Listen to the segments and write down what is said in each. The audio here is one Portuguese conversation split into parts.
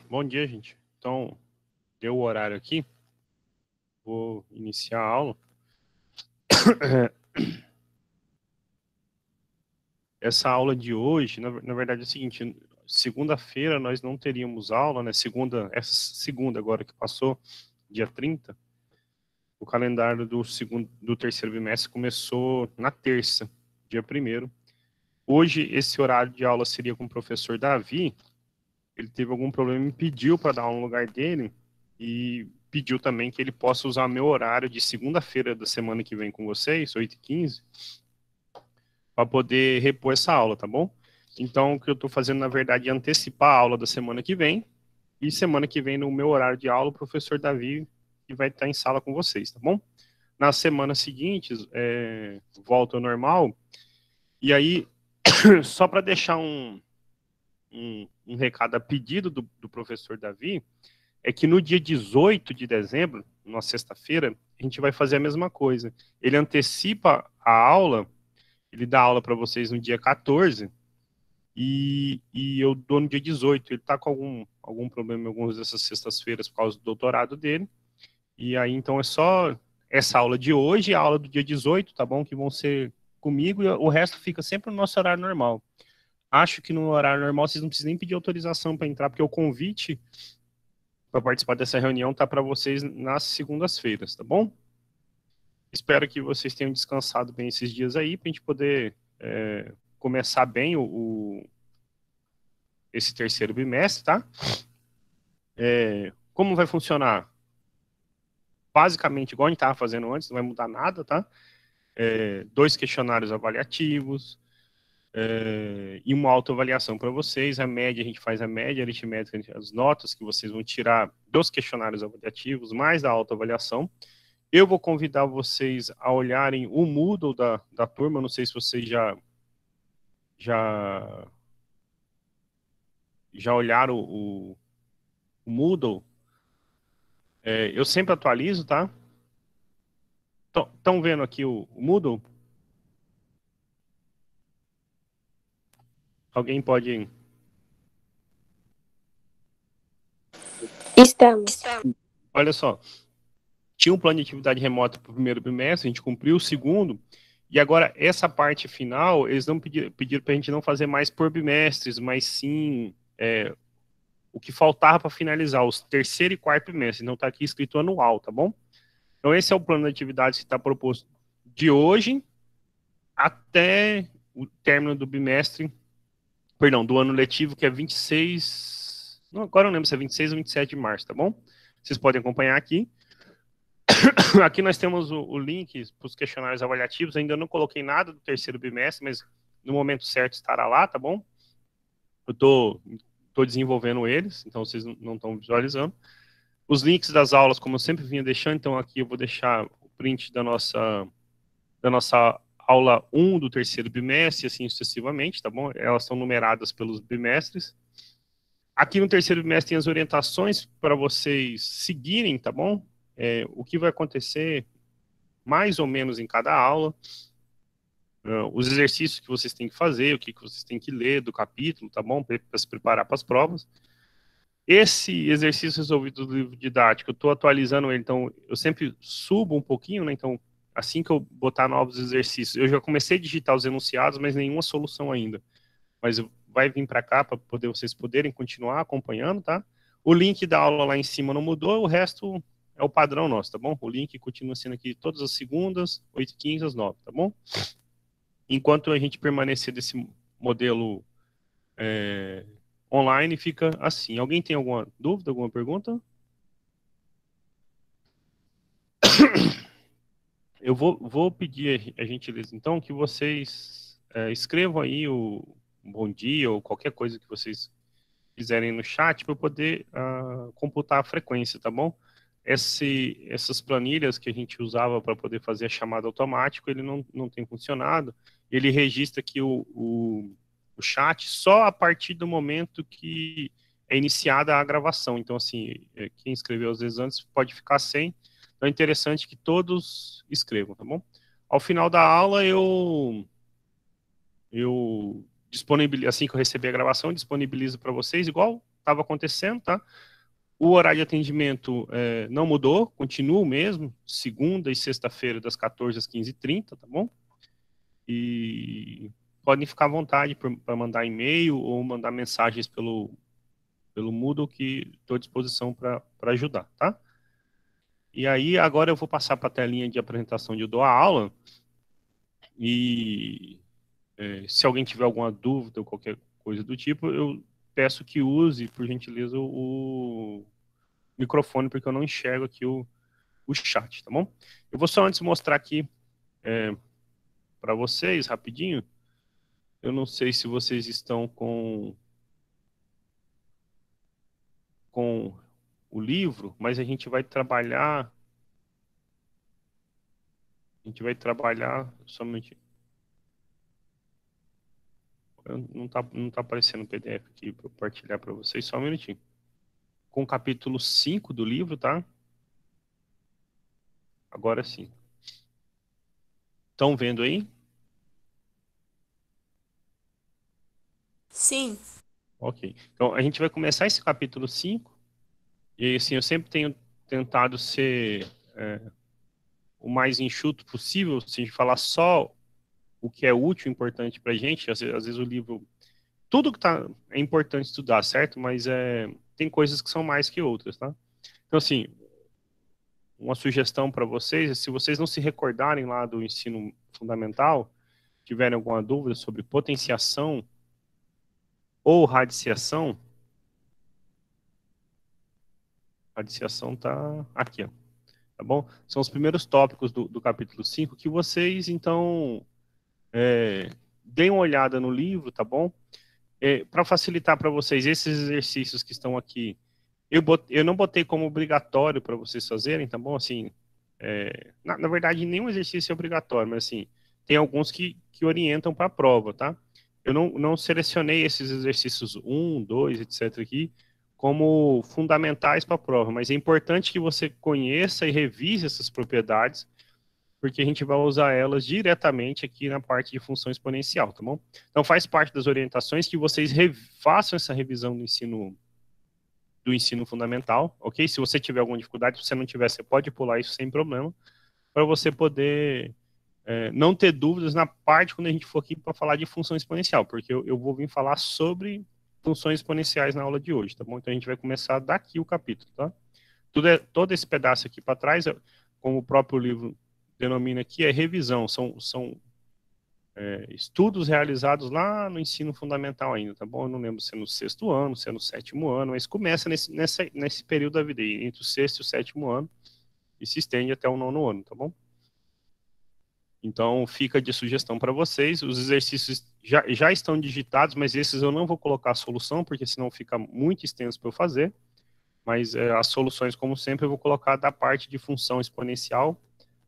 Bom dia, gente. Então, deu o horário aqui. Vou iniciar a aula. Essa aula de hoje, na verdade, é o seguinte: segunda-feira nós não teríamos aula, né? Essa segunda agora que passou, dia 30, o calendário do terceiro bimestre começou na terça, dia 1º. Hoje, esse horário de aula seria com o professor Davi. Ele teve algum problema, me pediu para dar aula no lugar dele e pediu também que ele possa usar meu horário de segunda-feira da semana que vem com vocês, 8h15, para poder repor essa aula, tá bom? Então, o que eu estou fazendo, na verdade, é antecipar a aula da semana que vem, e semana que vem, no meu horário de aula, o professor Davi que vai estar em sala com vocês, tá bom? Nas semanas seguintes, volta ao normal, e aí, só para deixar um recado a pedido do professor Davi, é que no dia 18 de dezembro, na sexta-feira, a gente vai fazer a mesma coisa. Ele antecipa a aula, ele dá aula para vocês no dia 14, e eu dou no dia 18. Ele está com algum problema em algumas dessas sextas-feiras por causa do doutorado dele, e aí então é só essa aula de hoje e a aula do dia 18, tá bom? Que vão ser comigo, e o resto fica sempre no nosso horário normal. Acho que no horário normal vocês não precisam nem pedir autorização para entrar, porque o convite para participar dessa reunião tá para vocês nas segundas-feiras, tá bom? Espero que vocês tenham descansado bem esses dias aí, para a gente poder começar bem esse terceiro bimestre, tá? Como vai funcionar? Basicamente, igual a gente estava fazendo antes, não vai mudar nada, tá? 2 questionários avaliativos, e uma autoavaliação para vocês. A média, a gente faz a média aritmética, as notas que vocês vão tirar dos questionários avaliativos, mais a autoavaliação. Eu vou convidar vocês a olharem o Moodle da turma. Não sei se vocês já olharam o Moodle. Eu sempre atualizo, tá? Estão vendo aqui o Moodle? Alguém pode... Estamos. Olha só. Tinha um plano de atividade remota para o primeiro bimestre, a gente cumpriu o segundo, e agora essa parte final, eles não pediram para a gente não fazer mais por bimestres, mas sim o que faltava para finalizar, os terceiro e quarto bimestre. Então está aqui escrito anual, tá bom? Então esse é o plano de atividades que está proposto de hoje até o término do bimestre, perdão, do ano letivo, que é 26, não, agora eu não lembro se é 26 ou 27 de março, tá bom? Vocês podem acompanhar aqui. Aqui nós temos o link para os questionários avaliativos. Ainda não coloquei nada do terceiro bimestre, mas no momento certo estará lá, tá bom? Eu tô desenvolvendo eles, então vocês não estão visualizando. Os links das aulas, como eu sempre vinha deixando, então aqui eu vou deixar o print da nossa aula 1 do terceiro bimestre, assim sucessivamente, tá bom? Elas são numeradas pelos bimestres. Aqui no terceiro bimestre tem as orientações para vocês seguirem, tá bom? O que vai acontecer mais ou menos em cada aula, os exercícios que vocês têm que fazer, o que vocês têm que ler do capítulo, tá bom? Para se preparar para as provas. Esse exercício resolvido do livro didático, eu estou atualizando ele, então eu sempre subo um pouquinho, né? Então, assim que eu botar novos exercícios, eu já comecei a digitar os enunciados, mas nenhuma solução ainda. Mas vai vir para cá para vocês poderem continuar acompanhando, tá? O link da aula lá em cima não mudou, o resto é o padrão nosso, tá bom? O link continua sendo aqui todas as segundas, 8h15 às 9, tá bom? Enquanto a gente permanecer desse modelo online, fica assim. Alguém tem alguma dúvida, alguma pergunta? Eu vou pedir a gentileza, então, que vocês escrevam aí o bom dia ou qualquer coisa que vocês quiserem no chat para eu poder computar a frequência, tá bom? Essas planilhas que a gente usava para poder fazer a chamada automática, ele não tem funcionado. Ele registra aqui o chat só a partir do momento que é iniciada a gravação. Então, assim, quem escreveu às vezes antes pode ficar sem. Então, é interessante que todos escrevam, tá bom? Ao final da aula, eu disponibilizo, assim que eu receber a gravação, eu disponibilizo para vocês, igual estava acontecendo, tá? O horário de atendimento não mudou, continua o mesmo, segunda e sexta-feira, das 14 às 15h30, tá bom? E podem ficar à vontade para mandar e-mail ou mandar mensagens pelo Moodle, que estou à disposição para ajudar, tá? E aí, agora eu vou passar para a telinha de apresentação de eu dou a aula, e se alguém tiver alguma dúvida ou qualquer coisa do tipo, eu peço que use, por gentileza, o microfone, porque eu não enxergo aqui o chat, tá bom? Eu vou só antes mostrar aqui para vocês, rapidinho. Eu não sei se vocês estão com o livro, mas somente. Não tá aparecendo o PDF aqui para eu partilhar para vocês, só um minutinho. Com o capítulo 5 do livro, tá? Agora sim. Estão vendo aí? Sim. Ok. Então, a gente vai começar esse capítulo 5. E, assim, eu sempre tenho tentado ser o mais enxuto possível, assim, de falar só o que é útil e importante para a gente. Às vezes o livro... Tudo que é importante estudar, certo? Mas tem coisas que são mais que outras, tá? Então, assim, uma sugestão para vocês é, se vocês não se recordarem lá do ensino fundamental, tiverem alguma dúvida sobre potenciação ou radiciação tá aqui, ó, tá bom? São os primeiros tópicos do capítulo 5 que vocês, então, deem uma olhada no livro, tá bom? Para facilitar para vocês, esses exercícios que estão aqui, eu não botei como obrigatório para vocês fazerem, tá bom? Assim, na verdade, nenhum exercício é obrigatório, mas assim, tem alguns que orientam para a prova, tá? Eu não selecionei esses exercícios 2, etc. aqui como fundamentais para a prova, mas é importante que você conheça e revise essas propriedades, porque a gente vai usar elas diretamente aqui na parte de função exponencial, tá bom? Então faz parte das orientações que vocês façam essa revisão do ensino fundamental, ok? Se você tiver alguma dificuldade, se você não tiver, você pode pular isso sem problema, para você poder não ter dúvidas na parte quando a gente for aqui para falar de função exponencial, porque eu vou vir falar sobre funções exponenciais na aula de hoje, tá bom? Então a gente vai começar daqui o capítulo, tá? Todo esse pedaço aqui para trás, como o próprio livro denomina aqui, é revisão, são estudos realizados lá no ensino fundamental ainda, tá bom? Eu não lembro se é no sexto ano, se é no sétimo ano, mas começa nesse período da vida aí, entre o sexto e o sétimo ano, e se estende até o nono ano, tá bom? Então, fica de sugestão para vocês. Os exercícios já estão digitados, mas esses eu não vou colocar a solução, porque senão fica muito extenso para eu fazer. Mas as soluções, como sempre, eu vou colocar da parte de função exponencial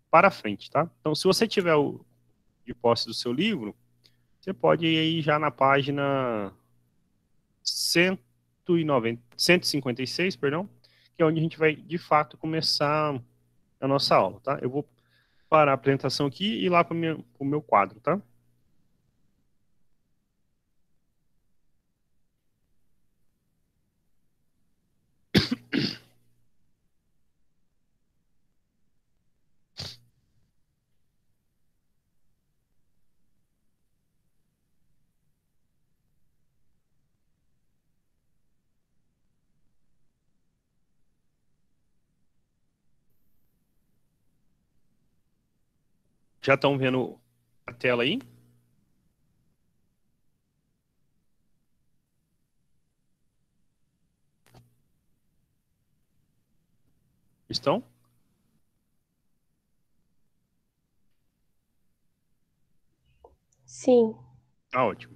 para frente, tá? Então, se você tiver de posse do seu livro, você pode ir aí já na página 156, perdão, que é onde a gente vai, de fato, começar a nossa aula, tá? Eu vou parar a apresentação aqui e ir lá para o meu quadro, tá? Já estão vendo a tela aí? Estão? Sim. Ah, ótimo.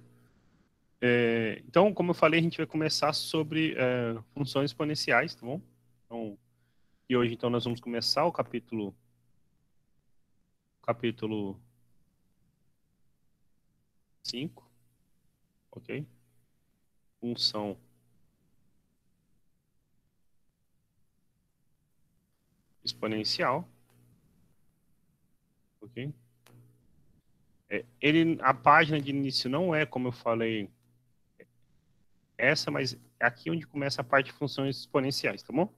Então, como eu falei, a gente vai começar sobre funções exponenciais, tá bom? Então, e hoje, então, nós vamos começar o capítulo 5, ok? Função exponencial, ok? A página de início não é, como eu falei, essa, mas é aqui onde começa a parte de funções exponenciais, tá bom?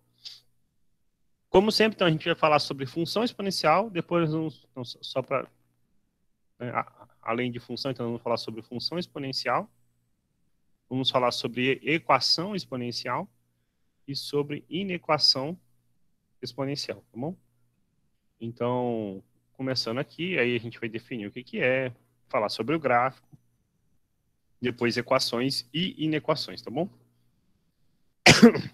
Como sempre, então, a gente vai falar sobre função exponencial, depois vamos, então, só para, né, além de função, então vamos falar sobre função exponencial, vamos falar sobre equação exponencial e sobre inequação exponencial, tá bom? Então, começando aqui, aí a gente vai definir o que que é, falar sobre o gráfico, depois equações e inequações, tá bom?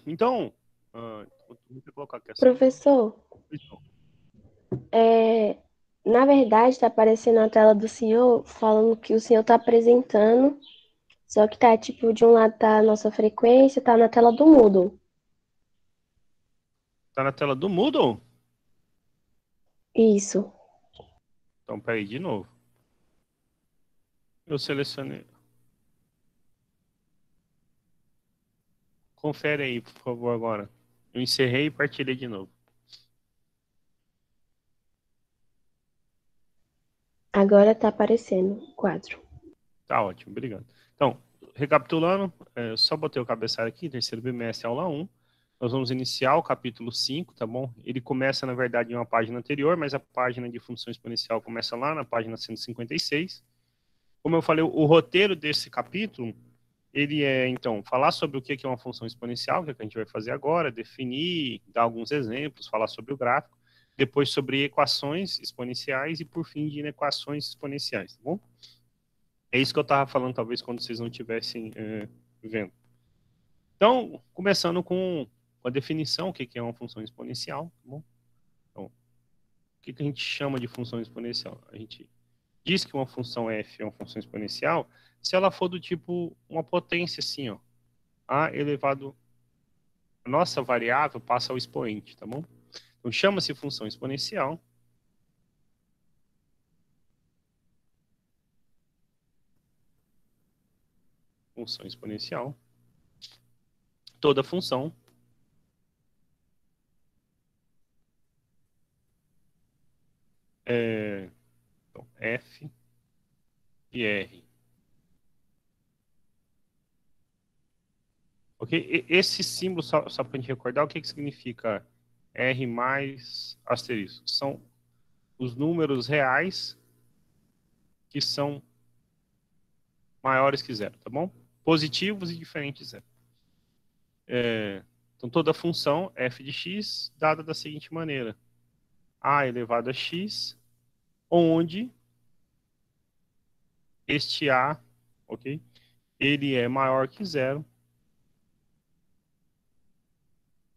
Então, vou colocar aqui assim. Professor, é, na verdade está aparecendo na tela do senhor falando que o senhor está apresentando, só que tá tipo, de um lado tá a nossa frequência, tá na tela do Moodle. Tá na tela do Moodle? Isso. Então, peraí, de novo. Eu selecionei. Confere aí, por favor, agora. Eu encerrei e partilhei de novo. Agora tá aparecendo o quadro. Tá ótimo, obrigado. Então, recapitulando, só botei o cabeçalho aqui, terceiro bimestre, aula 1. Nós vamos iniciar o capítulo 5, tá bom? Ele começa, na verdade, em uma página anterior, mas a página de função exponencial começa lá na página 156. Como eu falei, o roteiro desse capítulo, ele é, então, falar sobre o que é uma função exponencial, que é o que a gente vai fazer agora, definir, dar alguns exemplos, falar sobre o gráfico, depois sobre equações exponenciais e, por fim, de inequações exponenciais, tá bom? É isso que eu estava falando, talvez, quando vocês não estivessem vendo. Então, começando com a definição, o que é uma função exponencial, tá bom? Então, o que a gente chama de função exponencial? A gente diz que uma função f é uma função exponencial se ela for do tipo uma potência assim, ó, a elevado a nossa variável passa ao expoente, tá bom? Então chama-se função exponencial. Função exponencial. Toda função então, f e r. Ok? Esse símbolo, só para a gente recordar, o que significa r mais asterisco? São os números reais que são maiores que zero, tá bom? Positivos e diferentes de zero. Então, toda função f de x dada da seguinte maneira. A elevado a x, onde este a, ok? Ele é maior que zero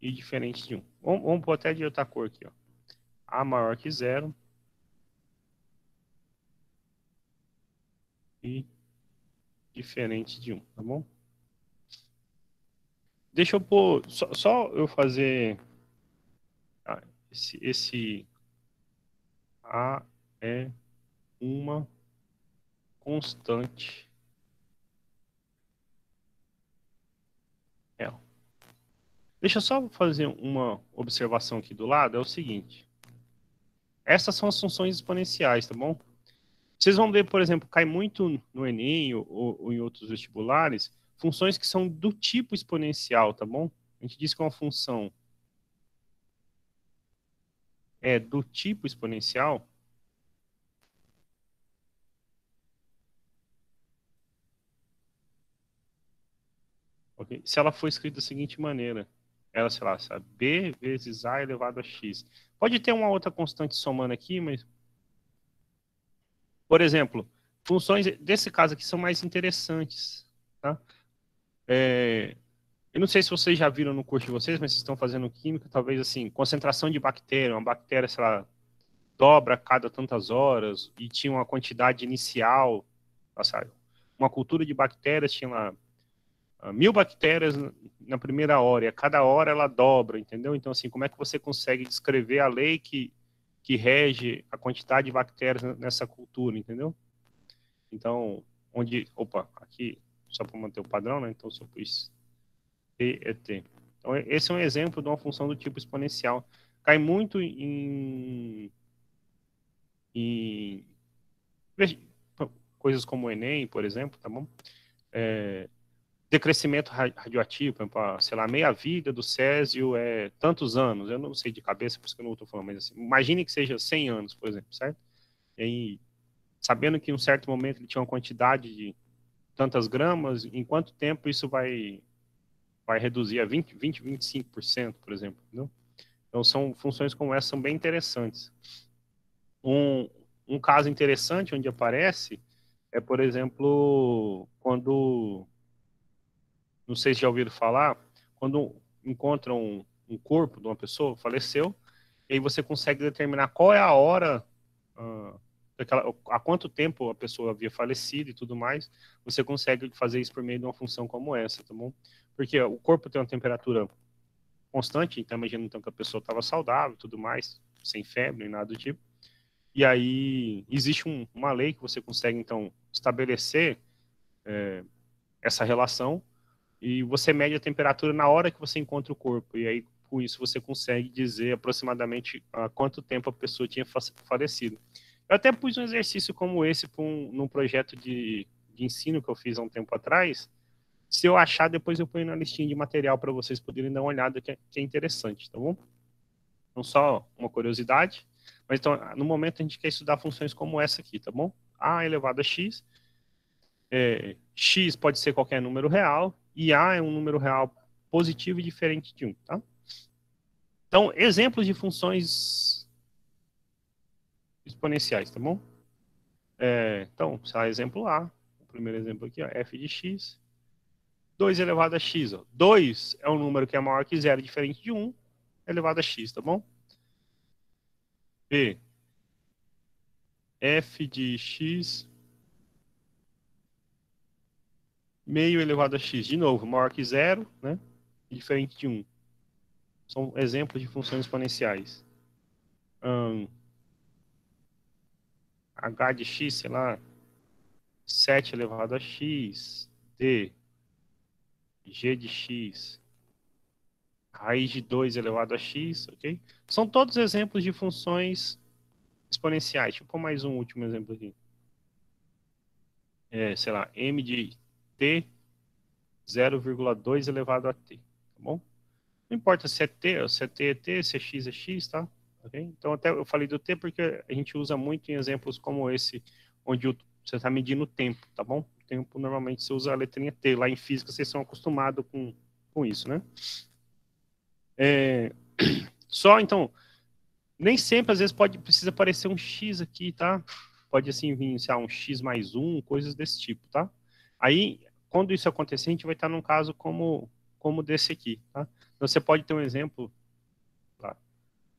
e diferente de um. Vamos pôr até de outra cor aqui, ó. A maior que zero e diferente de um, tá bom? Deixa eu pôr, só eu fazer esse A é uma constante real. Deixa eu só fazer uma observação aqui do lado, é o seguinte. Essas são as funções exponenciais, tá bom? Vocês vão ver, por exemplo, cai muito no Enem ou em outros vestibulares, funções que são do tipo exponencial, tá bom? A gente diz que uma função é do tipo exponencial, ok? Se ela for escrita da seguinte maneira, ela, sei lá, sabe, b vezes a elevado a x. Pode ter uma outra constante somando aqui, mas, por exemplo, funções desse caso aqui são mais interessantes, tá? Eu não sei se vocês já viram no curso de vocês, mas vocês estão fazendo química, talvez assim, concentração de bactéria, uma bactéria, sei lá, dobra a cada tantas horas e tinha uma quantidade inicial, sabe? Uma cultura de bactérias tinha lá 1.000 bactérias na primeira hora e a cada hora ela dobra, entendeu? Então, assim, como é que você consegue descrever a lei que rege a quantidade de bactérias nessa cultura, entendeu? Então, opa, aqui, só para manter o padrão, né? Então, se eu pus T é T. Então, esse é um exemplo de uma função do tipo exponencial. Cai muito em coisas como o Enem, por exemplo, tá bom? decrescimento radioativo, por exemplo, sei lá, meia-vida do césio é tantos anos, eu não sei de cabeça, por isso que eu não estou falando, mas assim, imagine que seja 100 anos, por exemplo, certo? E aí, sabendo que em um certo momento ele tinha uma quantidade de tantas gramas, em quanto tempo isso vai reduzir a 25%, por exemplo, entendeu? Então, são funções como essa, são bem interessantes. Um caso interessante onde aparece é, por exemplo, quando, não sei se já ouviram falar, quando encontram um corpo de uma pessoa, faleceu, e aí você consegue determinar qual é a hora, há quanto tempo a pessoa havia falecido e tudo mais, você consegue fazer isso por meio de uma função como essa, tá bom? Porque o corpo tem uma temperatura constante, então imagina então que a pessoa estava saudável e tudo mais, sem febre nem nada do tipo. E aí existe uma lei que você consegue então estabelecer essa relação e você mede a temperatura na hora que você encontra o corpo. E aí com isso você consegue dizer aproximadamente há quanto tempo a pessoa tinha falecido. Eu até pus um exercício como esse num projeto de ensino que eu fiz há um tempo atrás. Se eu achar, depois eu ponho na listinha de material para vocês poderem dar uma olhada, que é interessante, tá bom? Não só uma curiosidade, mas então, no momento a gente quer estudar funções como essa aqui, tá bom? A elevado a x, x pode ser qualquer número real, e a é um número real positivo e diferente de 1, tá? Então, exemplos de funções exponenciais, tá bom? Então, sei lá, exemplo A, o primeiro exemplo aqui, ó, f de x, 2 elevado a x, ó. 2 é um número que é maior que 0, diferente de 1, elevado a x, tá bom? B, f de x meio elevado a x, de novo, maior que 0, né? Diferente de 1. São exemplos de funções exponenciais. H de x, sei lá, 7 elevado a x, d, g de x, raiz de 2 elevado a x, ok? São todos exemplos de funções exponenciais. Deixa eu pôr mais um último exemplo aqui. Sei lá, m de t, 0,2 elevado a t, tá bom? Não importa se é t, se é t é t, se é x é x, tá? Okay? Então, até eu falei do t porque a gente usa muito em exemplos como esse, onde você está medindo o tempo, tá bom? O tempo, normalmente, você usa a letrinha t. Lá em física, vocês são acostumados com isso, né? Só, então, nem sempre, às vezes, precisa aparecer um x aqui, tá? Pode, assim, vir, sei lá, um x mais um, coisas desse tipo, tá? Aí, quando isso acontecer, a gente vai estar num caso como desse aqui, tá? Então, você pode ter um exemplo, tá?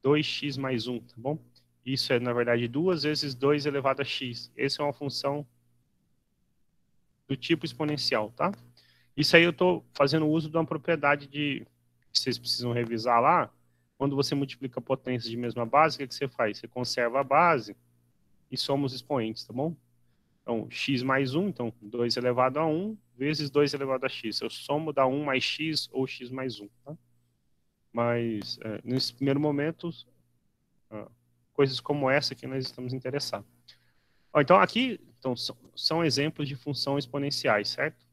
2x mais 1, tá bom? Isso é, na verdade, 2 vezes 2 elevado a x. Essa é uma função do tipo exponencial, tá? Isso aí eu estou fazendo uso de uma propriedade que vocês precisam revisar lá. Quando você multiplica potências de mesma base, o que você faz? Você conserva a base e soma os expoentes, tá bom? Então, x mais 1, então 2 elevado a 1 vezes 2 elevado a x. Eu somo da 1 mais x ou x mais 1, tá? Mas, nesse primeiro momento, coisas como essa que nós estamos interessados. Então, aqui então, são exemplos de função exponenciais, certo?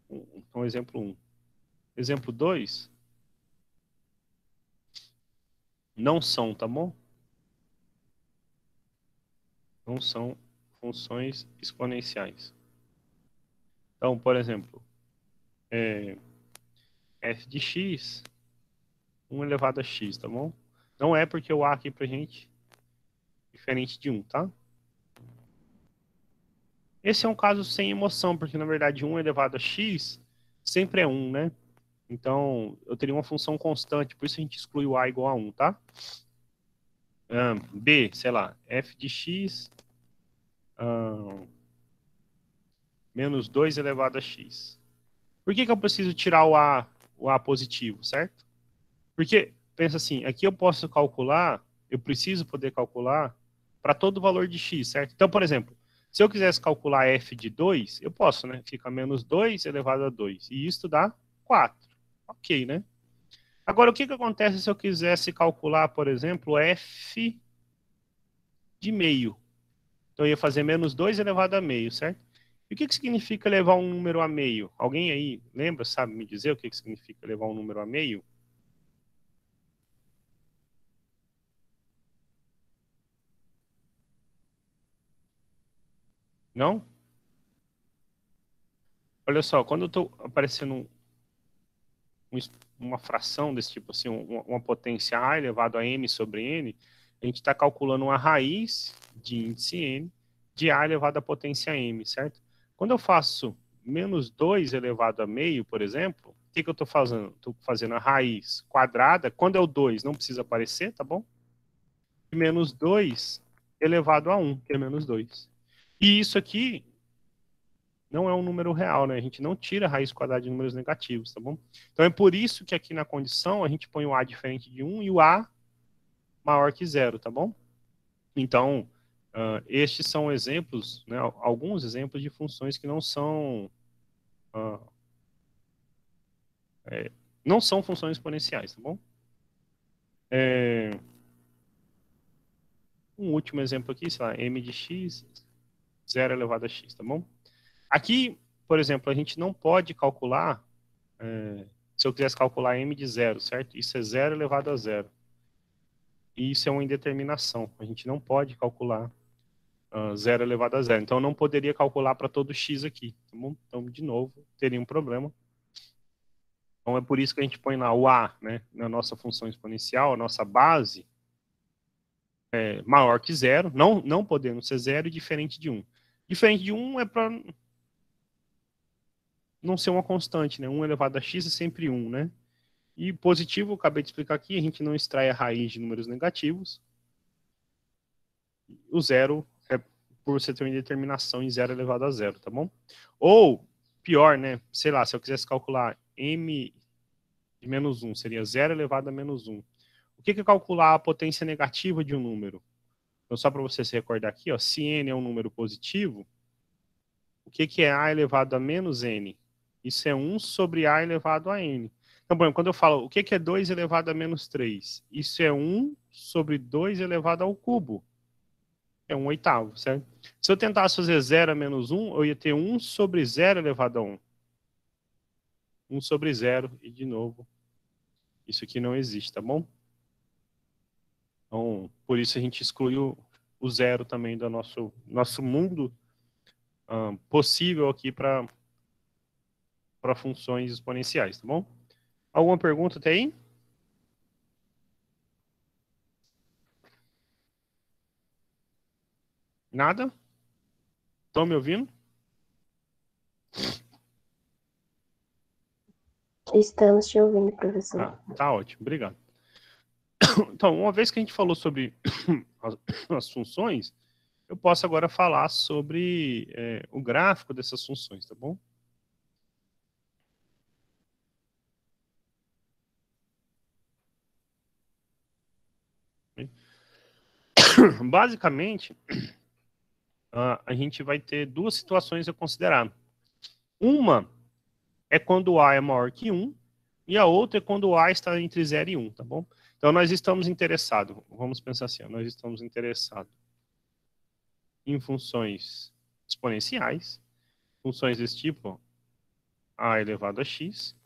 Então, exemplo 1. Exemplo 2, não são, tá bom? Não são funções exponenciais. Então, por exemplo, f de x, 1 elevado a x, tá bom? Não é porque o a aqui pra gente é diferente de 1, tá? Esse é um caso sem emoção, porque na verdade 1 elevado a x sempre é 1, né? Então, eu teria uma função constante, por isso a gente exclui o a igual a 1, tá? B, sei lá, f de x menos 2 elevado a x. Por que eu preciso tirar o a positivo, certo? Porque, pensa assim, aqui eu preciso poder calcular para todo valor de x, certo? Então, por exemplo, se eu quisesse calcular f de 2, eu posso, né? Fica menos 2 elevado a 2. E isso dá 4. Ok, né? Agora, o que acontece se eu quisesse calcular, por exemplo, f de meio? Então, eu ia fazer menos 2 elevado a meio, certo? E o que significa levar um número a meio? Alguém aí lembra, sabe me dizer o que significa levar um número a meio? Não? Olha só, quando eu estou aparecendo uma fração desse tipo, assim, uma potência A elevado a m sobre n, a gente está calculando uma raiz de índice n de A elevado à potência m, certo? Quando eu faço menos 2 elevado a meio, por exemplo, o que eu estou fazendo? Estou fazendo a raiz quadrada. Quando é o 2, não precisa aparecer, tá bom? E menos 2 elevado a 1, que é menos 2. E isso aqui não é um número real, né? A gente não tira a raiz quadrada de números negativos, tá bom? Então é por isso que aqui na condição a gente põe o A diferente de 1 e o A maior que 0, tá bom? Então, estes são exemplos, né, alguns exemplos de funções que uh, não são funções exponenciais, tá bom? Um último exemplo aqui, sei lá, m de x, 0 elevado a x, tá bom? Aqui, por exemplo, a gente não pode calcular, se eu quisesse calcular m de 0, certo? Isso é 0 elevado a 0. E isso é uma indeterminação. A gente não pode calcular 0 elevado a 0. Então, eu não poderia calcular para todo x aqui. Tá bom? Então, de novo, teria um problema. Então, é por isso que a gente põe lá o a, né, na nossa função exponencial, a nossa base, maior que 0, não podendo ser 0 e diferente de 1. Diferente de 1 é para não ser uma constante, né? 1 elevado a x é sempre 1, né? E positivo, eu acabei de explicar aqui, a gente não extrai a raiz de números negativos. O 0 é por você ter uma indeterminação em 0 elevado a 0, tá bom? Ou, pior, né? Sei lá, se eu quisesse calcular m de menos 1, seria 0 elevado a menos 1. O que é calcular a potência negativa de um número? Então, só para você se recordar aqui, ó, se n é um número positivo, o que é a elevado a menos n? Isso é 1 sobre a elevado a n. Então, bom, quando eu falo o que é 2 elevado a menos 3? Isso é 1 sobre 2 elevado ao cubo. É 1/8, certo? Se eu tentasse fazer 0 a menos 1, eu ia ter 1 sobre 0 elevado a 1. 1 sobre 0, e de novo, isso aqui não existe, tá bom? Então, por isso a gente excluiu o zero também do nosso mundo possível aqui para funções exponenciais, tá bom? Alguma pergunta até aí? Nada? Estão me ouvindo? Estamos te ouvindo, professor. Tá ótimo, obrigado. Então, uma vez que a gente falou sobre as funções, eu posso agora falar sobre o gráfico dessas funções, tá bom? Basicamente, a gente vai ter duas situações a considerar. Uma é quando o A é maior que 1, e a outra é quando o A está entre 0 e 1, tá bom? Então, nós estamos interessados, vamos pensar assim, nós estamos interessados em funções exponenciais, funções desse tipo, A elevado a x,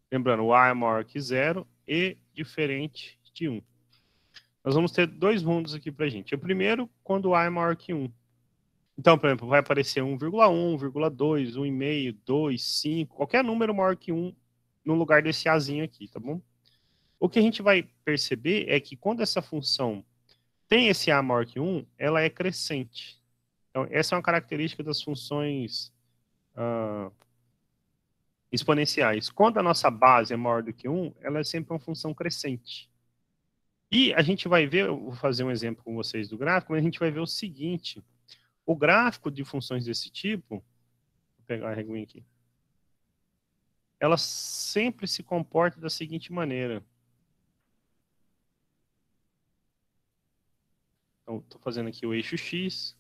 lembrando, o A é maior que 0 e diferente de 1. Nós vamos ter dois mundos aqui para a gente. O primeiro, quando o A é maior que 1. Então, por exemplo, vai aparecer 1,1, 1,2, 1,5, 2, 5, qualquer número maior que 1 no lugar desse Azinho aqui, tá bom? O que a gente vai perceber é que quando essa função tem esse A maior que 1, ela é crescente. Então, essa é uma característica das funções exponenciais. Quando a nossa base é maior do que 1, ela é sempre uma função crescente. E a gente vai ver, eu vou fazer um exemplo com vocês do gráfico, mas a gente vai ver o seguinte: o gráfico de funções desse tipo, vou pegar a reguinha aqui, ela sempre se comporta da seguinte maneira. Então, estou fazendo aqui o eixo X.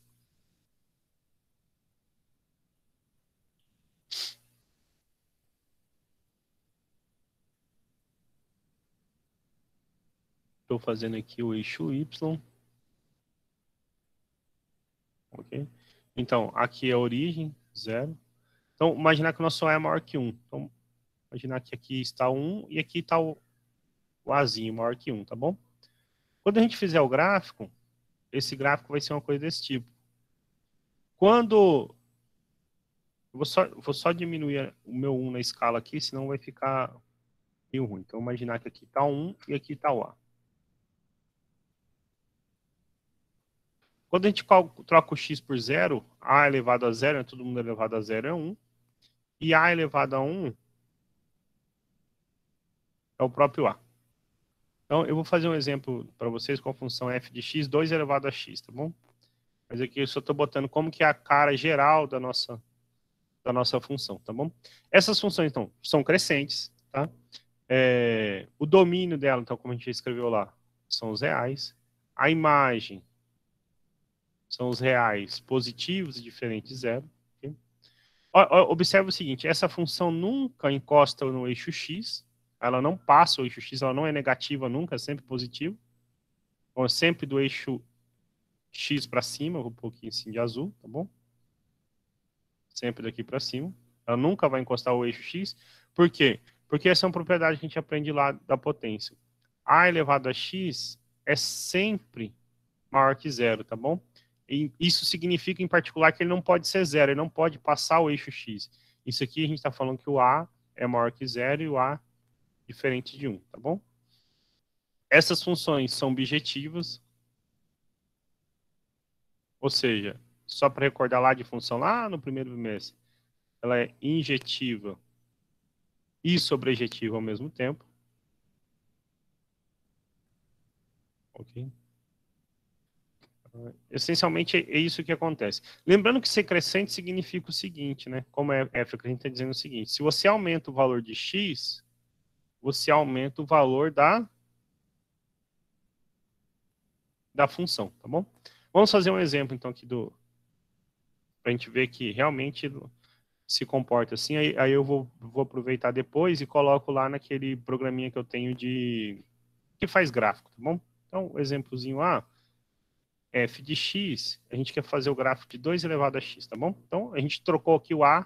Estou fazendo aqui o eixo Y. Ok? Então, aqui é a origem, 0. Então, imaginar que o nosso A é maior que 1. Então, imaginar que aqui está 1 e aqui está o Azinho maior que 1, tá bom? Quando a gente fizer o gráfico, esse gráfico vai ser uma coisa desse tipo. Quando... Eu vou só diminuir o meu 1 na escala aqui, senão vai ficar meio ruim. Então, imaginar que aqui está 1 e aqui está o A. Quando a gente troca o x por 0, A elevado a 0, né, todo mundo elevado a 0 é 1. E A elevado a 1 é o próprio A. Então, eu vou fazer um exemplo para vocês com a função f de x, 2 elevado a x, tá bom? Mas aqui eu só estou botando como que é a cara geral da nossa função, tá bom? Essas funções, então, são crescentes, tá? O domínio dela, então, como a gente escreveu lá, são os reais. A imagem são os reais positivos e diferente de zero. Okay? Observe o seguinte, essa função nunca encosta no eixo x, ela não passa o eixo x, ela não é negativa nunca, é sempre positiva. Então, é sempre do eixo x para cima, vou pôr aqui assim de azul, tá bom? Sempre daqui para cima. Ela nunca vai encostar o eixo x. Por quê? Porque essa é uma propriedade que a gente aprende lá da potência. A elevado a x é sempre maior que zero, tá bom? E isso significa, em particular, que ele não pode ser zero, ele não pode passar o eixo x. Isso aqui a gente está falando que o a é maior que zero e o a diferente de 1, tá bom? Essas funções são objetivas, ou seja, só para recordar lá de função lá no primeiro bimestre, ela é injetiva e sobrejetiva ao mesmo tempo. Ok? Essencialmente é isso que acontece. Lembrando que ser crescente significa o seguinte, né? Como é F, a gente está dizendo o seguinte: se você aumenta o valor de x, você aumenta o valor da função, tá bom? Vamos fazer um exemplo, então, aqui para a gente ver que realmente se comporta assim. Aí eu vou aproveitar depois e coloco lá naquele programinha que eu tenho que faz gráfico, tá bom? Então, o exemplozinho A, f de x, a gente quer fazer o gráfico de 2 elevado a x, tá bom? Então, a gente trocou aqui o A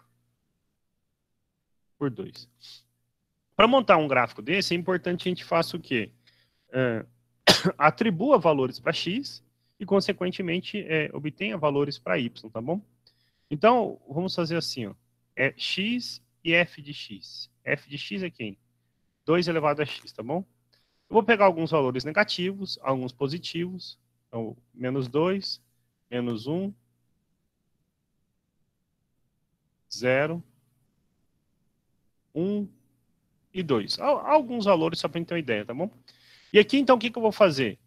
por 2. Para montar um gráfico desse, é importante a gente faça o quê? Atribua valores para x e, consequentemente, obtenha valores para y, tá bom? Então, vamos fazer assim, ó. É x e f de x. F de x é quem? 2 elevado a x, tá bom? Eu vou pegar alguns valores negativos, alguns positivos. Então, menos 2, menos 1, 0, 1 e 2. Alguns valores só para a gente ter uma ideia, tá bom? E aqui, então, o que eu vou fazer?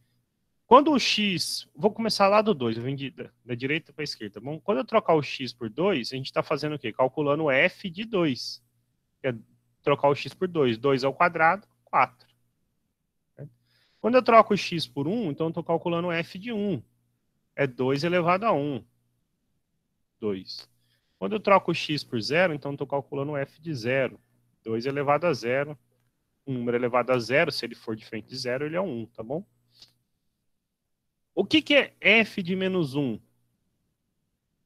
Quando o x... Vou começar lá do 2, eu vim da direita para a esquerda, tá bom? Quando eu trocar o x por 2, a gente está fazendo o quê? Calculando o f de 2. Que é trocar o x por 2. 2 ao quadrado, 4. Quando eu troco o x por 1, então eu estou calculando o f de 1. É 2 elevado a 1. 2. Quando eu troco o x por 0, então eu estou calculando o f de 0. 2 elevado a 0. Um número elevado a 0, se ele for diferente de 0, ele é 1, tá bom? O que é f de menos 1?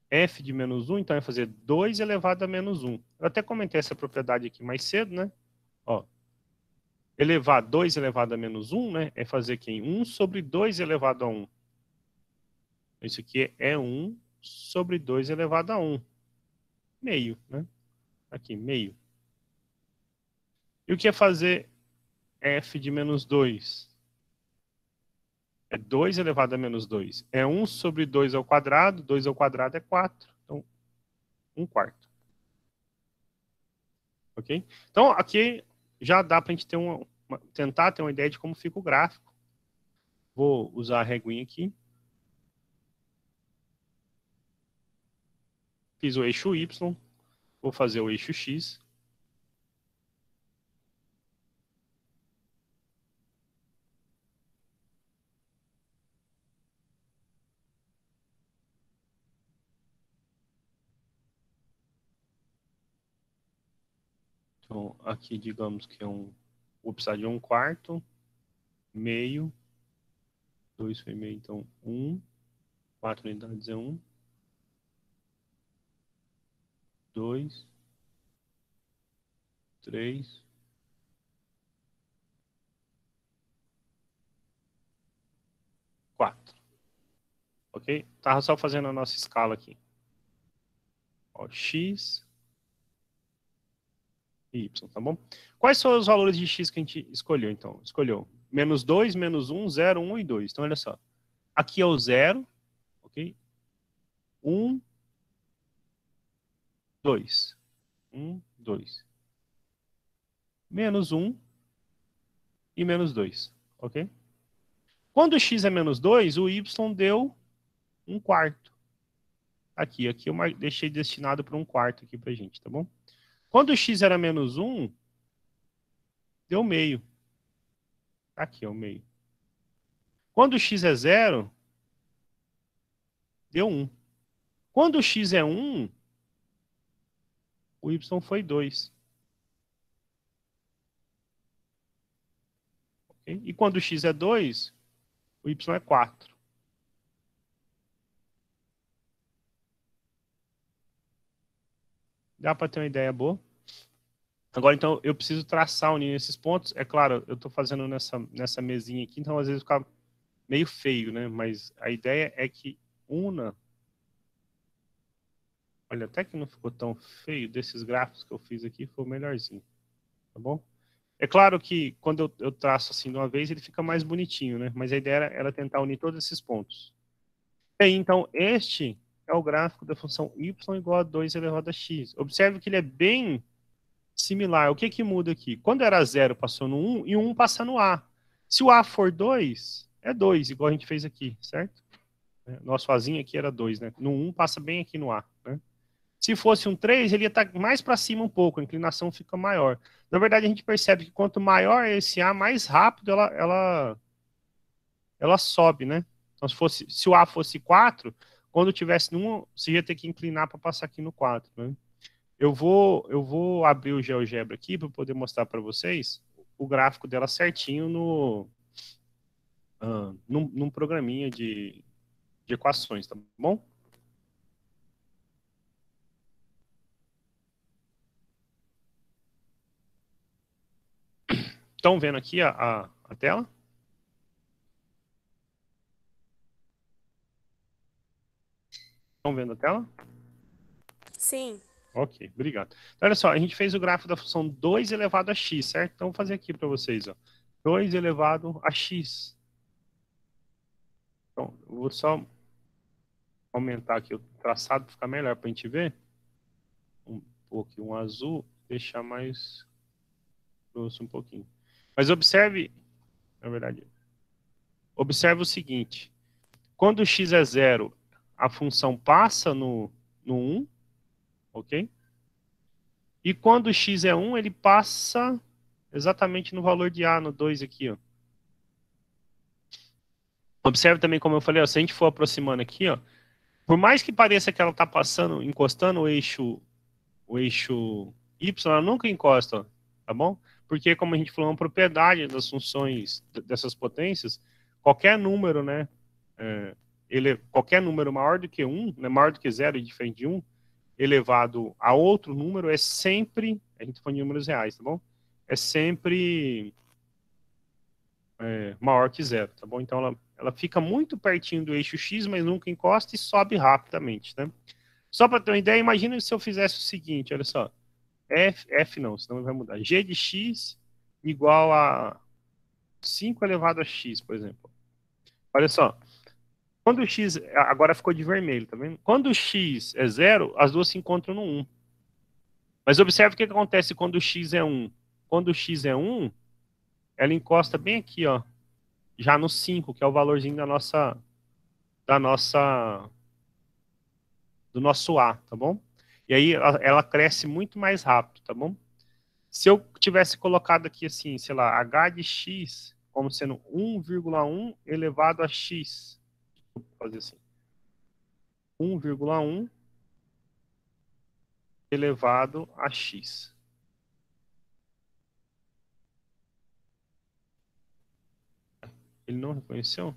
F de menos 1, então é fazer 2 elevado a menos 1. Eu até comentei essa propriedade aqui mais cedo, né? Ó, elevar 2 elevado a menos 1, né? É fazer quem? 1 sobre 2 elevado a 1. Isso aqui é 1 sobre 2 elevado a 1. Meio, né? Aqui, meio. E o que é fazer f de menos 2? É 2 elevado a menos 2. É 1 sobre 2 ao quadrado. 2 ao quadrado é 4. Então, 1 quarto. Ok? Então, aqui já dá para a gente ter tentar ter uma ideia de como fica o gráfico. Vou usar a reguinha aqui. Fiz o eixo Y. Vou fazer o eixo X. Então, aqui, digamos que vou precisar de 1 quarto, meio, 2 foi meio, então 1, 4 unidades é 1. 2, 3, 4. Ok? Tava só fazendo a nossa escala aqui. Ó, x e y, tá bom? Quais são os valores de x que a gente escolheu, então? Escolheu menos 2, menos 1, 0, 1 e 2. Então, olha só. Aqui é o 0, ok? 1, 2. 1, 2. Menos 1 e menos 2, ok? Quando o x é menos 2, o y deu 1 quarto. Aqui eu deixei destinado para 1 quarto aqui pra gente, tá bom? Quando o x era menos 1, deu meio. Aqui é o meio. Quando o x é 0, deu 1. Quando o x é 1, o y foi 2. Okay? E quando o x é 2, o y é 4. Dá para ter uma ideia boa? Agora, então, eu preciso traçar unindo esses pontos. É claro, eu estou fazendo nessa mesinha aqui, então às vezes fica meio feio, né? Mas a ideia é que una... Olha, até que não ficou tão feio. Desses gráficos que eu fiz aqui, foi o melhorzinho. Tá bom? É claro que quando eu traço assim de uma vez, ele fica mais bonitinho, né? Mas a ideia era tentar unir todos esses pontos. E aí, então, este é o gráfico da função y igual a 2 elevado a x. Observe que ele é bem similar. O que que muda aqui? Quando era 0, passou no 1, e o 1 passa no a. Se o a for 2, é 2, igual a gente fez aqui, certo? Nosso azinho aqui era 2, né? No 1 passa bem aqui no a, né? Se fosse um 3, ele ia estar mais para cima um pouco, a inclinação fica maior. Na verdade, a gente percebe que quanto maior esse A, mais rápido ela sobe, né? Então, se o A fosse 4, quando tivesse no 1, você ia ter que inclinar para passar aqui no 4, né? Eu vou abrir o GeoGebra aqui para poder mostrar para vocês o gráfico dela certinho num programinha de equações, tá bom? Estão vendo aqui a tela? Estão vendo a tela? Sim. Ok, obrigado. Então, olha só, a gente fez o gráfico da função 2 elevado a x, certo? Então, vou fazer aqui para vocês, ó. 2 elevado a x. Então, eu vou só aumentar aqui o traçado para ficar melhor para a gente ver. Pôr aqui um azul, deixar mais grosso um pouquinho. Mas observe, na verdade, observe o seguinte. Quando x é 0, a função passa no 1, ok? E quando x é 1, ele passa exatamente no valor de a, no 2 aqui, ó. Observe também, como eu falei, ó, se a gente for aproximando aqui, ó, por mais que pareça que ela está passando, encostando o eixo y, ela nunca encosta, ó, tá bom? Porque, como a gente falou, é uma propriedade das funções dessas potências, qualquer número, né, qualquer número maior do que 1, né, maior do que 0 e diferente de 1, elevado a outro número, é sempre, a gente está falando de números reais, tá bom? É sempre maior que 0, tá bom? Então, ela fica muito pertinho do eixo X, mas nunca encosta e sobe rapidamente, né? Só para ter uma ideia, imagina se eu fizesse o seguinte, olha só. F não, senão vai mudar. G de X igual a 5 elevado a X, por exemplo. Olha só. Quando o X, agora ficou de vermelho, tá vendo? Quando o X é 0, as duas se encontram no 1. Mas observe o que acontece quando o X é 1. Quando o X é 1, ela encosta bem aqui, ó. Já no 5, que é o valorzinho da nossa do nosso A, tá bom? E aí ela cresce muito mais rápido, tá bom? Se eu tivesse colocado aqui assim, sei lá, h de x como sendo 1,1 elevado a x, vou fazer assim, 1,1 elevado a x. Ele não reconheceu?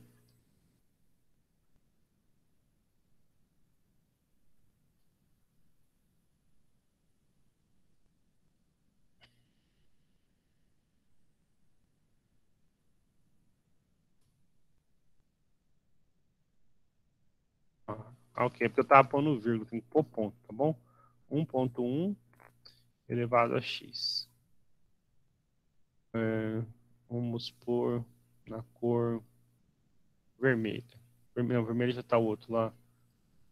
Ah, ok, porque eu estava pondo vírgula, tem que pôr ponto, tá bom? 1.1 elevado a x. Vamos pôr na cor vermelha. Não, vermelho já está o outro lá.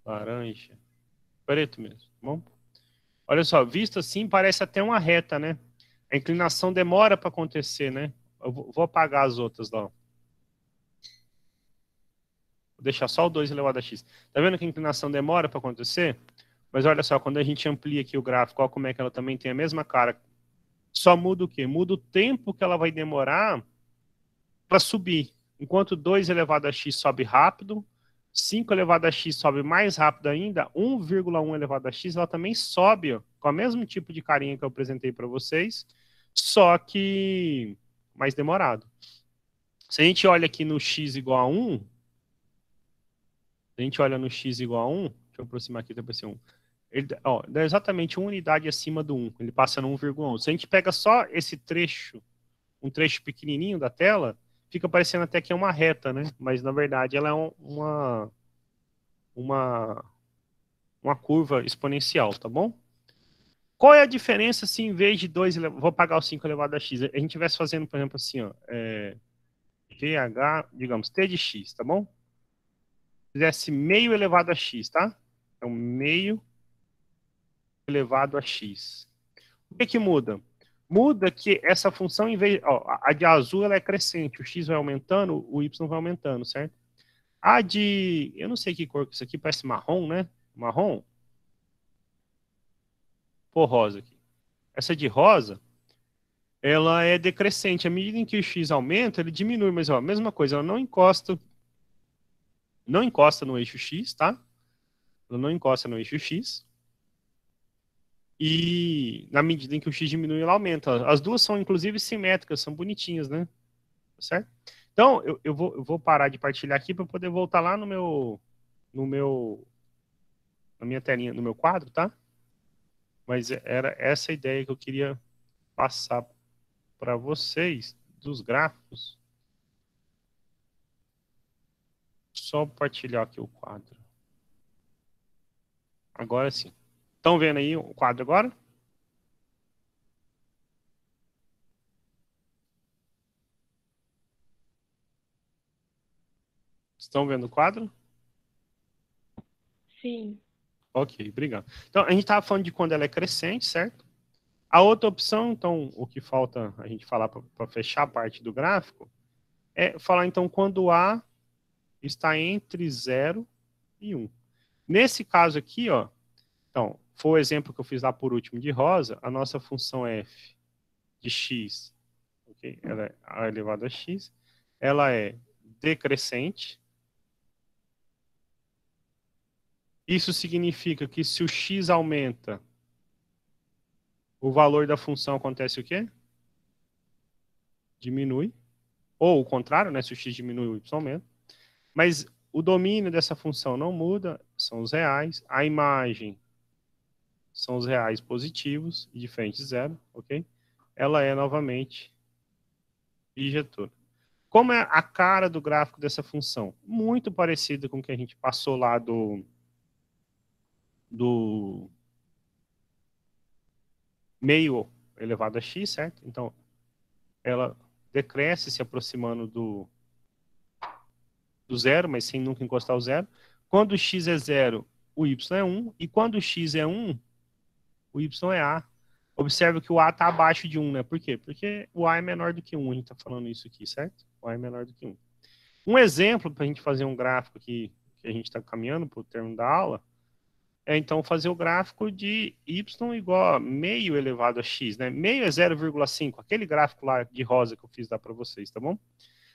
Laranja. Preto mesmo, tá bom? Olha só, visto assim, parece até uma reta, né? A inclinação demora para acontecer, né? Eu vou apagar as outras lá. Vou deixar só o 2 elevado a x. Tá vendo que a inclinação demora para acontecer? Mas olha só, quando a gente amplia aqui o gráfico, olha como é que ela também tem a mesma cara. Só muda o quê? Muda o tempo que ela vai demorar para subir. Enquanto 2 elevado a x sobe rápido, 5 elevado a x sobe mais rápido ainda, 1,1 elevado a x ela também sobe, ó, com o mesmo tipo de carinha que eu apresentei para vocês, só que mais demorado. Se a gente olha aqui no x igual a 1, se a gente olha no x igual a 1, deixa eu aproximar aqui para ser 1. Ele dá exatamente uma unidade acima do 1, ele passa no 1,1. Se a gente pega só esse trecho, um trecho pequenininho da tela, fica parecendo até que é uma reta, né? Mas na verdade ela é uma, uma curva exponencial, tá bom? Qual é a diferença se em vez de 2, vou pagar o 5 elevado a x, a gente estivesse fazendo, por exemplo, assim, ó, GH, digamos, t de x, tá bom? Fizesse meio elevado a x, tá? Então, meio elevado a x. O que que muda? Muda que essa função, em vez, ó, a de azul ela é crescente, o x vai aumentando, o y vai aumentando, certo? A de, eu não sei que cor que isso aqui, parece marrom, né? Marrom? Pô, rosa aqui. Essa de rosa, ela é decrescente. À medida em que o x aumenta, ele diminui, mas ó, a mesma coisa, ela não encosta no eixo x, tá? Ela não encosta no eixo x. E na medida em que o x diminui, ela aumenta. As duas são, inclusive, simétricas, são bonitinhas, né? Tá certo? Então, eu vou parar de partilhar aqui para poder voltar lá no meu, na minha telinha, no meu quadro, tá? Mas era essa a ideia que eu queria passar para vocês dos gráficos. Só partilhar aqui o quadro. Agora sim. Estão vendo aí o quadro agora? Estão vendo o quadro? Sim. Ok, obrigado. Então, a gente estava falando de quando ela é crescente, certo? A outra opção, então, o que falta a gente falar para fechar a parte do gráfico, é falar, então, quando A está entre 0 e 1. Nesse caso aqui, ó, então, foi o exemplo que eu fiz lá por último de rosa, a nossa função f de x, okay? Ela é a elevado a x, ela é decrescente. Isso significa que se o x aumenta, o valor da função acontece o quê? Diminui. Ou o contrário, né? Se o x diminui, o y aumenta. Mas o domínio dessa função não muda, são os reais. A imagem são os reais positivos, diferente de zero, ok? Ela é novamente bijetora. Como é a cara do gráfico dessa função? Muito parecida com o que a gente passou lá do meio elevado a x, certo? Então, ela decresce se aproximando do zero, mas sem nunca encostar o zero. Quando o x é zero, o y é 1. E quando o x é 1, o y é a. Observe que o a está abaixo de 1, né? Por quê? Porque o a é menor do que 1. A gente está falando isso aqui, certo? O a é menor do que 1. Um exemplo para a gente fazer um gráfico aqui, que a gente está caminhando para o termo da aula, é então fazer o gráfico de y igual a meio elevado a x, né? Meio é 0,5, aquele gráfico lá de rosa que eu fiz lá para vocês, tá bom?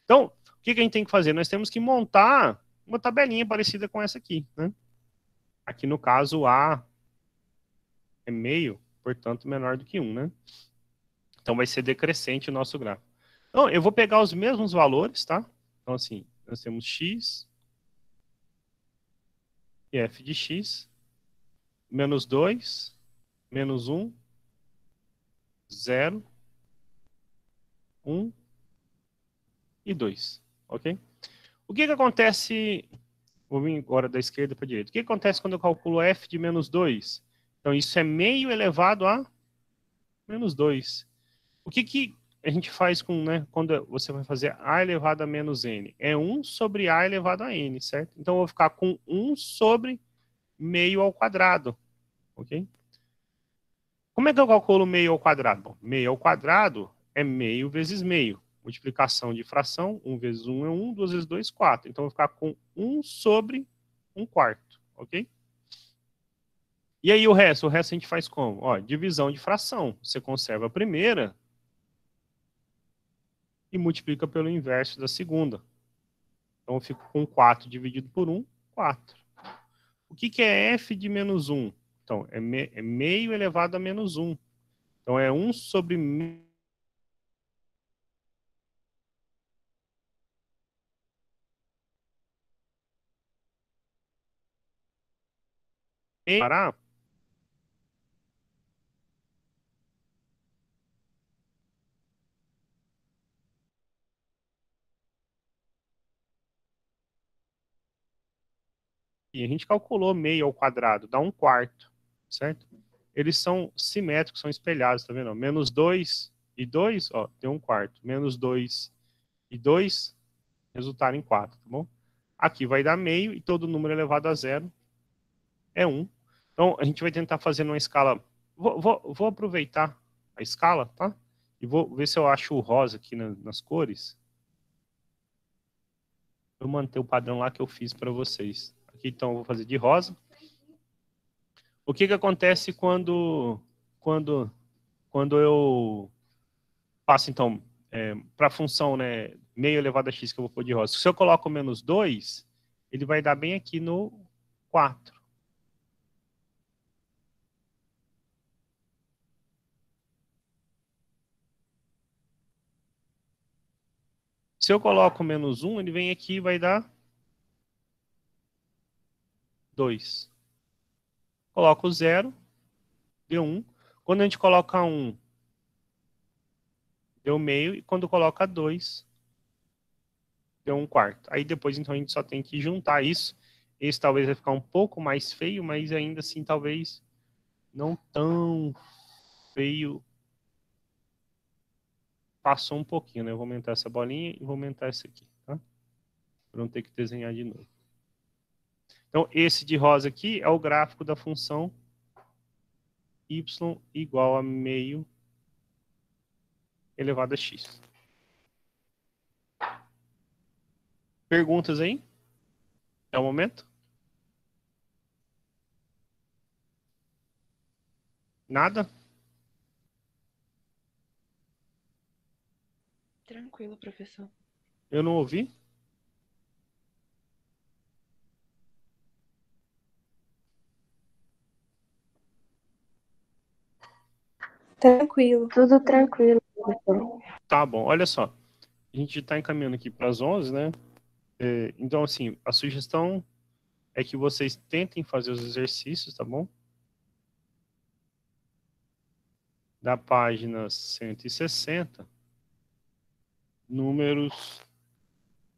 Então, o que a gente tem que fazer? Nós temos que montar uma tabelinha parecida com essa aqui, né? Aqui no caso, A é meio, portanto, menor do que 1, né? Então, vai ser decrescente o nosso gráfico. Então, eu vou pegar os mesmos valores, tá? Então, assim, nós temos x e f de x, menos 2, menos 1, 0, 1 e 2, ok? O que que acontece... Vou vir agora da esquerda para a direita. O que acontece quando eu calculo f de menos 2? Então, isso é meio elevado a menos 2. O que a gente faz com, né, quando você vai fazer a elevado a menos n? É 1 sobre a elevado a n, certo? Então, eu vou ficar com 1 sobre meio ao quadrado, ok? Como é que eu calculo meio ao quadrado? Bom, meio ao quadrado é meio vezes meio. Multiplicação de fração, 1 vezes 1 é 1, 2 vezes 2, 4. Então, eu vou ficar com 1 sobre 1 quarto, ok? E aí o resto? O resto a gente faz como? Ó, divisão de fração. Você conserva a primeira e multiplica pelo inverso da segunda. Então, eu fico com 4 dividido por 1, 4. O que é f de menos 1? Então, é meio elevado a menos 1. Então, é 1 sobre meio. Parar. E a gente calculou meio ao quadrado, dá 1 quarto, certo? Eles são simétricos, são espelhados, tá vendo? Menos 2 e 2, ó, tem 1 quarto. Menos 2 e 2 resultaram em 4, tá bom? Aqui vai dar meio e todo número elevado a zero é 1. Então, a gente vai tentar fazer numa escala... Vou aproveitar a escala, tá? E vou ver se eu acho o rosa aqui nas cores. Vou manter o padrão lá que eu fiz para vocês. Aqui, então, eu vou fazer de rosa. O que acontece quando eu passo, então, para a função, né, meio elevado a x que eu vou pôr de rosa? Se eu coloco menos 2, ele vai dar bem aqui no 4. Se eu coloco menos 1, ele vem aqui e vai dar 2. Coloco 0, deu 1. Quando a gente coloca 1, deu meio. E quando coloca 2, deu 1 quarto. Aí depois, então, a gente só tem que juntar isso. Esse talvez vai ficar um pouco mais feio, mas ainda assim, talvez não tão feio. Passou um pouquinho, né? Eu vou aumentar essa bolinha e vou aumentar essa aqui, tá? Para não ter que desenhar de novo. Então, esse de rosa aqui é o gráfico da função y igual a meio elevado a x. Perguntas aí? É o momento? Nada? Tranquilo, professor. Eu não ouvi? Tranquilo. Tudo tranquilo, professor. Tá bom, olha só. A gente está encaminhando aqui para as 11, né? Então, assim, a sugestão é que vocês tentem fazer os exercícios, tá bom? Da página 160, números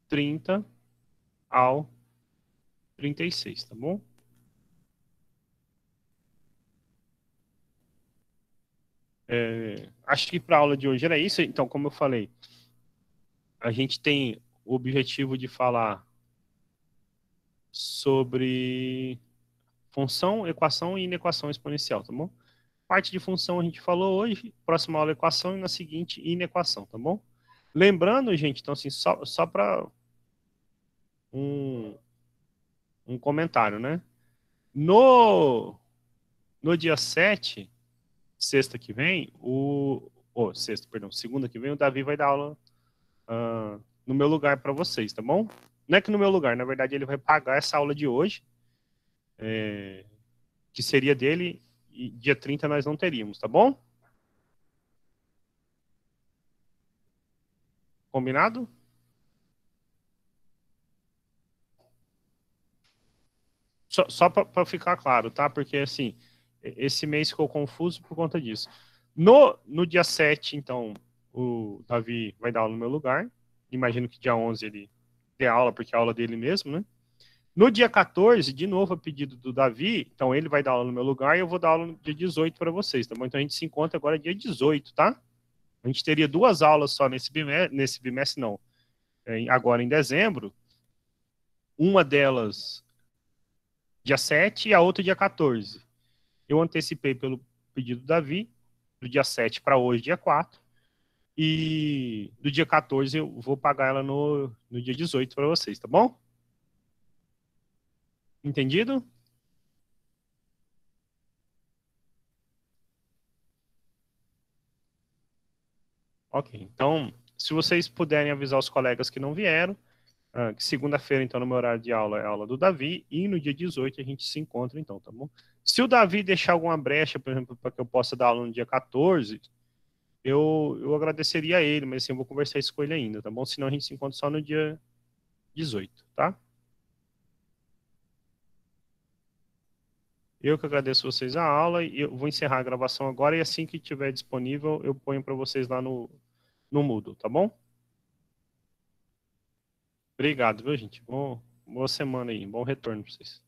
30 ao 36, tá bom? Acho que para a aula de hoje era isso. Então, como eu falei, a gente tem o objetivo de falar sobre função, equação e inequação exponencial, tá bom? Parte de função a gente falou hoje, próxima aula equação e na seguinte inequação, tá bom? Lembrando, gente, então assim, só para um comentário, né? No dia 7, sexta que vem, segunda que vem, o Davi vai dar aula no meu lugar para vocês, tá bom? Não é que no meu lugar, na verdade ele vai pagar essa aula de hoje, que seria dele, e dia 30 nós não teríamos, tá bom? Combinado? Só para ficar claro, tá? Porque, assim, esse mês ficou confuso por conta disso. No dia 7, então, o Davi vai dar aula no meu lugar. Imagino que dia 11 ele dê aula, porque é a aula dele mesmo, né? No dia 14, de novo, a pedido do Davi, então ele vai dar aula no meu lugar e eu vou dar aula no dia 18 para vocês, tá bom? Então a gente se encontra agora dia 18, tá? A gente teria 2 aulas só nesse bimestre não, agora em dezembro, uma delas dia 7 e a outra dia 14. Eu antecipei pelo pedido do Davi, do dia 7 para hoje, dia 4, e do dia 14 eu vou pagar ela no dia 18 para vocês, tá bom? Entendido? Ok, então, se vocês puderem avisar os colegas que não vieram, que segunda-feira, então, no meu horário de aula, é a aula do Davi, e no dia 18 a gente se encontra, então, tá bom? Se o Davi deixar alguma brecha, por exemplo, para que eu possa dar aula no dia 14, eu agradeceria a ele, mas assim, eu vou conversar isso com ele ainda, tá bom? Senão a gente se encontra só no dia 18, tá? Eu que agradeço vocês a aula e eu vou encerrar a gravação agora e assim que tiver disponível eu ponho para vocês lá no Moodle, tá bom? Obrigado, viu, gente? Boa semana aí, bom retorno para vocês.